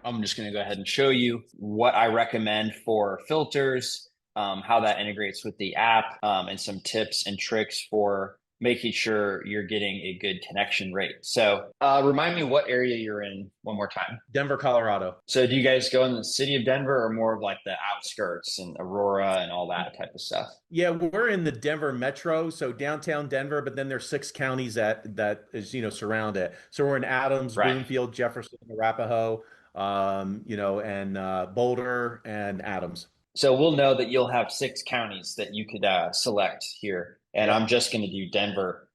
I'm just going to go ahead and show you what I recommend for filters, how that integrates with the app, and some tips and tricks for making sure you're getting a good connection rate. So, remind me what area you're in one more time. Denver, Colorado. So, do you guys go in the city of Denver or more of like the outskirts and Aurora and all that type of stuff? Yeah, we're in the Denver metro, so downtown Denver, but then there's six counties that is, surround it. So we're in Adams, Right. Broomfield, Jefferson, Arapahoe, and Boulder and Adams. So we'll know that you'll have six counties that you could select here. And I'm Yep, just going to do Denver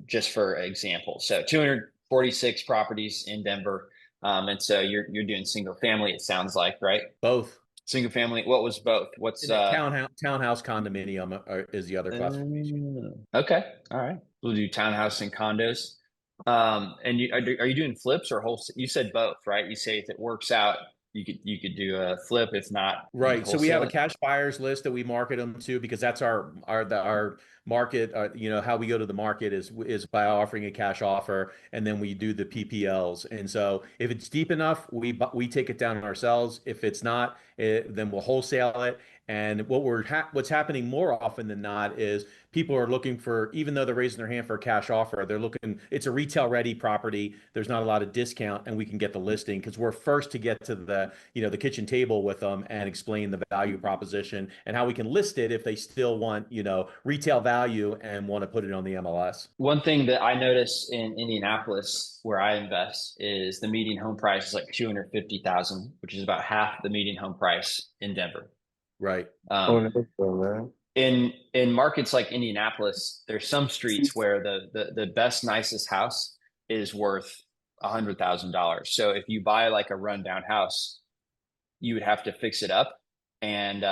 just for example. So 246 properties in Denver. And so you're doing single family, it sounds like, right? both. Single family. What was both? What's And the townhouse condominium is the other classification. okay. All right. We'll do townhouse and condos. And are you doing flips or whole? You said both, right? You say if it works out, you could do a flip. If not, you'd Right. So we have wholesale a it. cash buyers list that we market them to because that's our market. How we go to the market is by offering a cash offer, and then we do the PPLs. And so if it's deep enough, we take it down ourselves. If it's not, then we'll wholesale it. And what's happening more often than not is people are looking for, even though they're raising their hand for a cash offer, they're looking. It's a retail ready property. There's not a lot of discount, and we can get the listing because we're first to get to the kitchen table with them and explain the value proposition and how we can list it if they still want, retail value and want to put it on the MLS. One thing that I notice in Indianapolis, where I invest, is the median home price is like 250,000, which is about half the median home price in Denver. Right. Um, in markets like Indianapolis, there's some streets where the best nicest house is worth $100,000. So if you buy like a rundown house, you would have to fix it up, and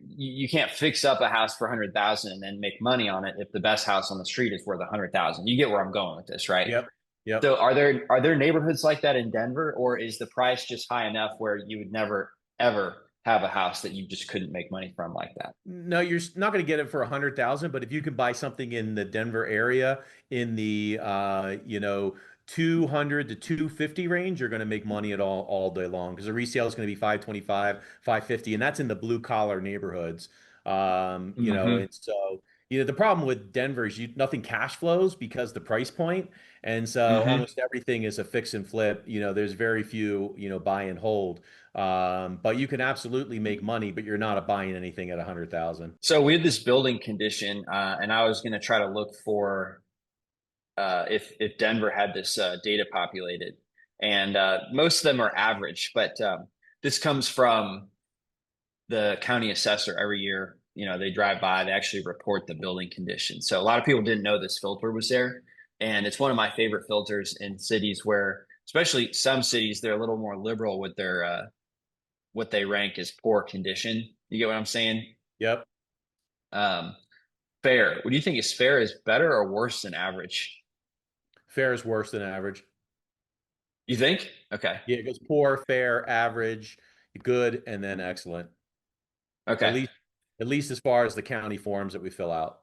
you can't fix up a house for 100,000 and then make money on it if the best house on the street is worth 100,000. You get where I'm going with this, right? Yep. Yep. So are there neighborhoods like that in Denver, or is the price just high enough where you would never ever have a house that you just couldn't make money from like that? No, you're not going to get it for 100,000, but if you can buy something in the Denver area in the 200 to 250 range, you're going to make money at all day long because the resale is going to be 525, 550, and that's in the blue collar neighborhoods. Hmm. And so the problem with Denver is nothing cash flows because the price point, and so Hmm. almost everything is a fix and flip. There's very few buy and hold. But you can absolutely make money, but you're not buying anything at 100,000. So we had this building condition, and I was going to try to look for if Denver had this data populated, and most of them are average, but this comes from the county assessor every year. They drive by, they actually report the building condition. So a lot of people didn't know this filter was there, and it's one of my favorite filters in cities where, especially some cities, they're a little more liberal with their what they rank as poor condition. You get what I'm saying? Yep. Um, Fair. What do you think is fair is better or worse than average? Fair is worse than average. You think? Okay. Yeah, it goes poor, fair, average, good, and then excellent. At Okay. least, at least as far as the county forms that we fill out.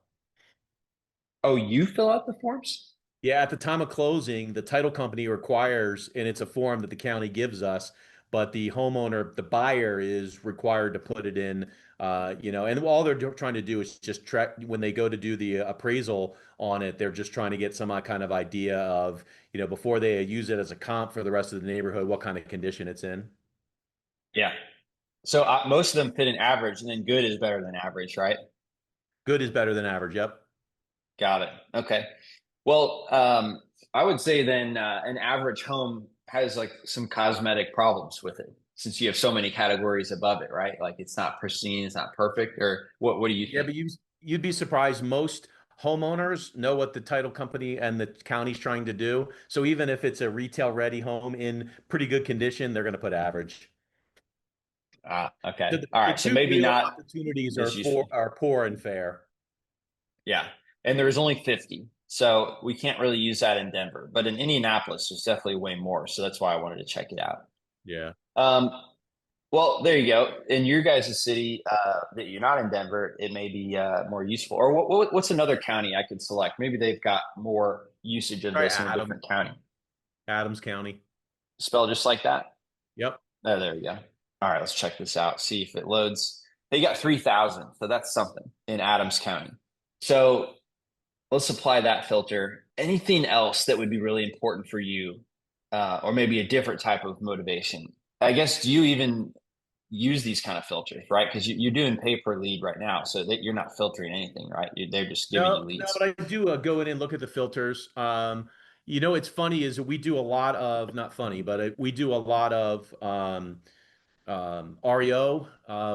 Oh, you fill out the forms? Yeah, at the time of closing, the title company requires, and it's a form that the county gives us, but the homeowner, the buyer is required to put it in, and all they're trying to do is just track when they go to do the appraisal on it, they're just trying to get some kind of idea of, before they use it as a comp for the rest of the neighborhood, what kind of condition it's in. Yeah. So most of them fit an average, and then good is better than average, right? Good is better than average. Yep. Got it. Okay. Well, I would say then an average home has like some cosmetic problems with it, since you have so many categories above it, right? Like it's not pristine, it's not perfect, or what do you Yeah, think? but you'd be surprised. Most homeowners know what the title company and the county's trying to do. So even if it's a retail ready home in pretty good condition, they're going to put average. Okay. So All the right. So two maybe real not opportunities as useful. are poor and fair. Yeah. And there was only 50. So we can't really use that in Denver. But in Indianapolis, there's definitely way more. So that's why I wanted to check it out. Yeah. Um, well, there you go. In your guys' city that you're not in Denver, it may be more useful. Or what's another county I could select? Maybe they've got more usage of Try this in a different county. Adams County. Spell just like that. Yep. Oh, there we go. All right, let's check this out. See if it loads. They got 3,000, so that's something in Adams County. So let's apply that filter. Anything else that would be really important for you, or maybe a different type of motivation? I guess, do you even use these kind of filters, right? Because you're doing pay per lead right now, so that you're not filtering anything, right? They're just giving you No, leads. but I do go in and look at the filters. It's funny is we do a lot of, not funny, but we do a lot of REO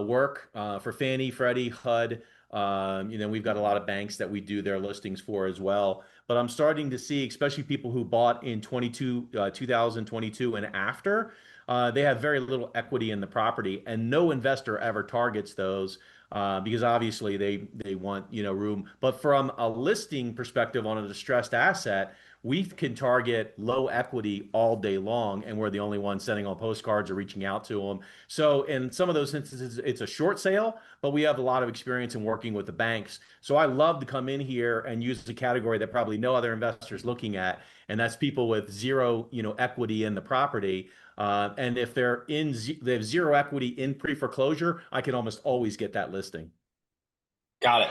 work for Fannie, Freddie, HUD. We've got a lot of banks that we do their listings for as well. But I'm starting to see, especially people who bought in 2022 and after, they have very little equity in the property, and no investor ever targets those. Because obviously they want room, but from a listing perspective on a distressed asset, we can target low equity all day long, and we're the only ones sending on postcards or reaching out to them. So in some of those instances, it's a short sale, but we have a lot of experience in working with the banks. So I love to come in here and use a category that probably no other investor is looking at, and that's people with zero, equity in the property. And if they have zero equity in pre-foreclosure, I can almost always get that listing. Got it.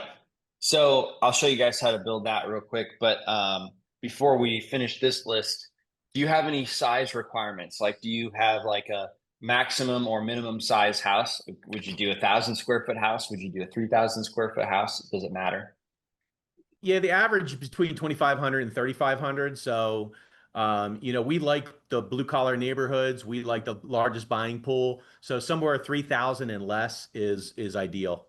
So I'll show you guys how to build that real quick. But before we finish this list, do you have any size requirements? Like, do you have like a maximum or minimum size house? Would you do 1,000 square foot house? Would you do a 3,000 square foot house? Does it matter? Yeah, the average is between 2,500 and 3,500. So, we like the blue collar neighborhoods. We like the largest buying pool. So somewhere 3,000 and less is ideal.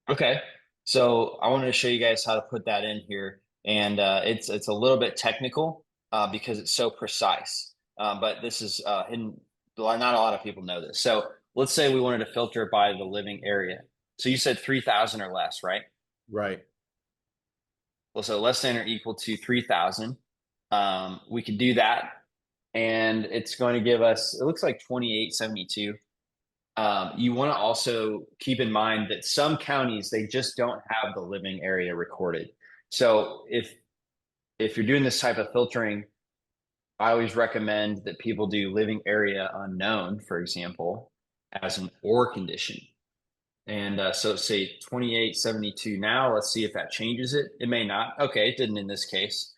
Okay. So I wanted to show you guys how to put that in here, and it's a little bit technical because it's so precise. But this is hidden. Not a lot of people know this. So let's say we wanted to filter by the living area. So you said 3,000 or less, right? Right. Well, so less than or equal to 3,000. We could do that, and it's going to give us. It looks like 2,872. You want to also keep in mind that some counties they just don't have the living area recorded. So if you're doing this type of filtering, I always recommend that people do living area unknown, for example, as an or condition. And so say 2,872 now. Let's see if that changes it. It may not. Okay, it didn't in this case.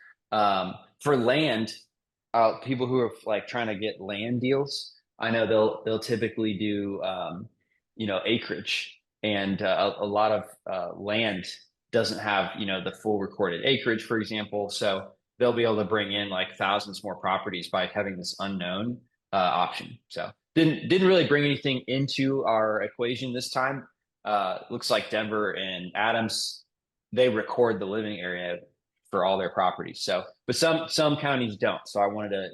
For land, people who are like trying to get land deals, I know they'll typically do acreage, and a lot of land doesn't have the full recorded acreage, for example. So they'll be able to bring in like thousands more properties by having this unknown option. So didn't really bring anything into our equation this time. Looks like Denver and Adams, they record the living area for all their properties. So, but some counties don't. So I wanted to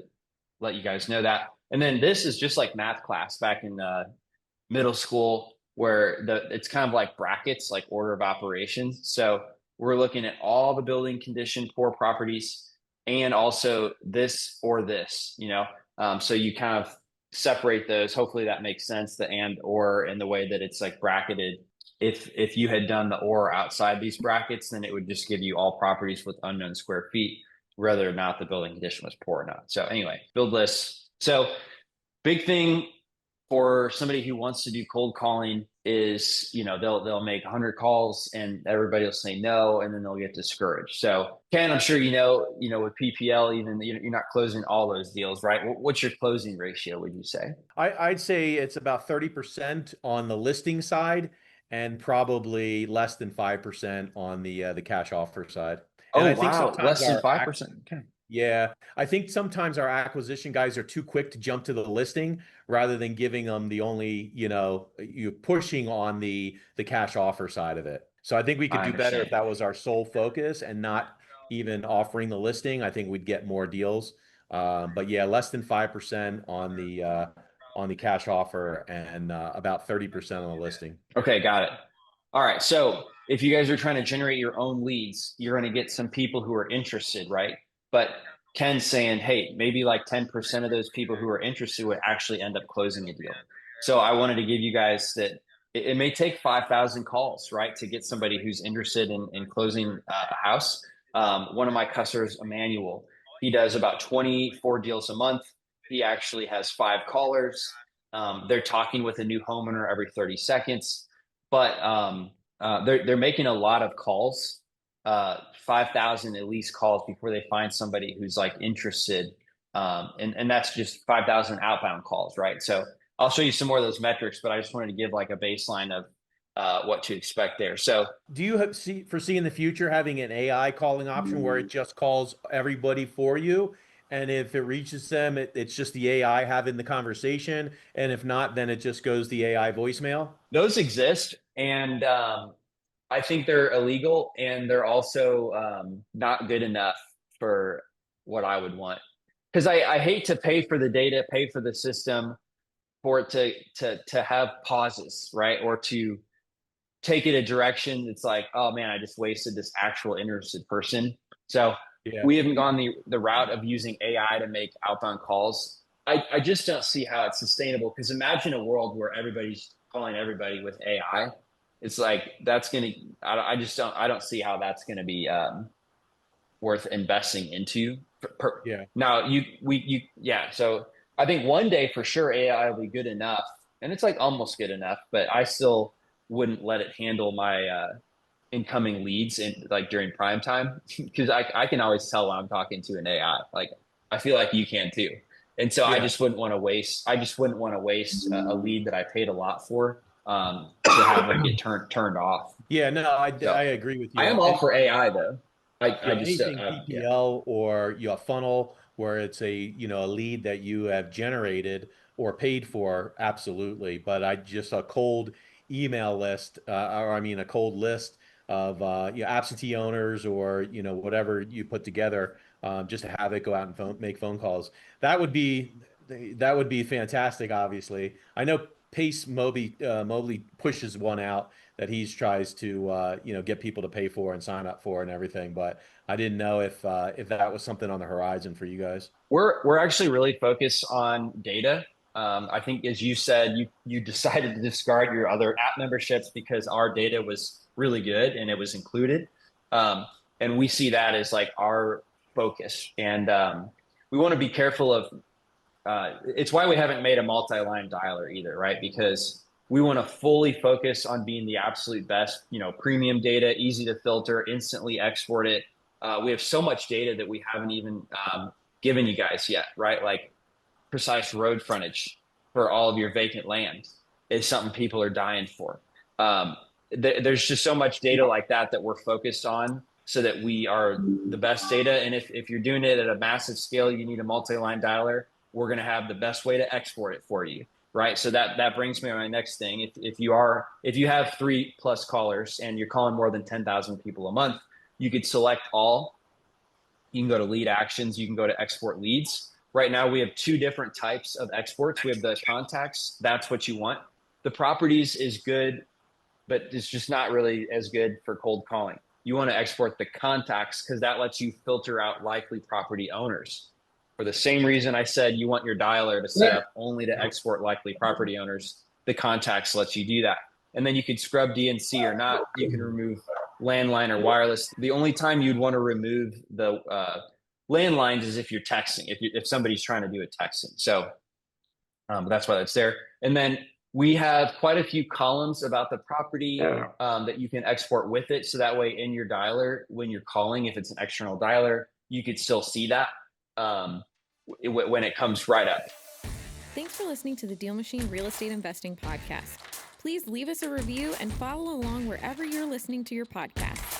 let you guys know that. And then this is just like math class back in middle school, where it's kind of like brackets, like order of operations. So we're looking at all the building condition poor properties, and also this or this. So you kind of separate those. Hopefully that makes sense. The and or in the way that it's like bracketed. If you had done the or outside these brackets, then it would just give you all properties with unknown square feet, whether or not the building condition was poor or not. So anyway, build lists. So big thing for somebody who wants to do cold calling is they'll make 100 calls and everybody will say no, and then they'll get discouraged. So Ken, I'm sure with PPL, even you're not closing all those deals, right? What's your closing ratio, would you say? I'd say it's about 30% on the listing side and probably less than 5% on the cash offer side. And Oh I think wow, sometimes less than 5%. Okay. yeah, I think sometimes our acquisition guys are too quick to jump to the listing rather than giving them the only, you pushing on the cash offer side of it. So I think we could I do better if understand. that was our sole focus and not even offering the listing. I think we'd get more deals. But yeah, less than 5% on the cash offer and about 30% on the listing. Okay, got it. All right. So if you guys are trying to generate your own leads, you're going to get some people who are interested, right? But Ken's saying, hey, maybe like 10% of those people who are interested would actually end up closing a deal. So I wanted to give you guys that it may take 5,000 calls, right, to get somebody who's interested in closing a house. One of my customers, Emmanuel, he does about 24 deals a month. he actually has 5 callers. They're talking with a new homeowner every 30 seconds, but they're making a lot of calls, 5,000 at least calls before they find somebody who's like interested. And that's just 5,000 outbound calls, right? So I'll show you some more of those metrics, but I just wanted to give like a baseline of what to expect there. So Do you foresee in the future having an AI calling option where it just calls everybody for you? And if it reaches them, it's just the AI having the conversation. And if not, then it just goes the AI voicemail. those exist, and I think they're illegal, and they're also not good enough for what I would want. Because I hate to pay for the data, pay for the system, for it to have pauses, right? Or to take it a direction that's like, oh man, I just wasted this actual interested person. So Yeah. we haven't gone the route of using AI to make outbound calls. I just don't see how it's sustainable, because imagine a world where everybody's calling everybody with AI. It's like that's gonna. I don't see how that's gonna be worth investing into. Yeah. Now yeah. So I think one day for sure AI will be good enough, and it's like almost good enough, but I still wouldn't let it handle my incoming leads in like during prime time, because I can always tell when I'm talking to an AI. Like I feel like you can too. And so Yeah. I just wouldn't want to waste a lead that I paid a lot for, to have them get turned off. Yeah. No, I So agree with I you. am all And for AI though. I yeah, just anything yeah. PPL or a funnel where it's a lead that you have generated or paid for, absolutely. But I just a cold email list, or I mean a cold list of absentee owners or whatever you put together, just to have it go out and make phone calls. That would be that would be fantastic. Obviously, I know Pace Mobley pushes one out that he's tries to get people to pay for and sign up for and everything. But I didn't know if that was something on the horizon for you guys. We're actually really focused on data. I think, as you said, you decided to discard your other app memberships because our data was really good and it was included. Um, and we see that as like our focus. And we want to be careful of. It's why we haven't made a multi-line dialer either, right? Because we want to fully focus on being the absolute best. Premium data, easy to filter, instantly export it. We have so much data that we haven't even given you guys yet, right? Like precise road frontage for all of your vacant land is something people are dying for. Um, there's just so much data like that we're focused on, so that we are the best data. And if you're doing it at a massive scale, you need a multi-line dialer. We're going to have the best way to export it for you, right? So that brings me to my next thing. If you have 3+ callers and you're calling more than 10,000 people a month, you could select all. You can go to lead actions. You can go to export leads. Right now, we have 2 different types of exports. We have the contacts. That's what you want. The properties is good, but it's just not really as good for cold calling. You want to export the contacts, because that lets you filter out likely property owners. For the same reason I said you want your dialer to set up only to export likely property owners, the contacts lets you do that. And then you could scrub DNC or not. You can remove landline or wireless. The only time you'd want to remove the landlines is if you're texting, if somebody's trying to do a texting. So that's why that's there. And then we have quite a few columns about the property that you can export with it. So that way in your dialer, when you're calling, if it's an external dialer, you could still see that when it comes right up. Thanks for listening to the Deal Machine Real Estate Investing Podcast. Please leave us a review and follow along wherever you're listening to your podcast.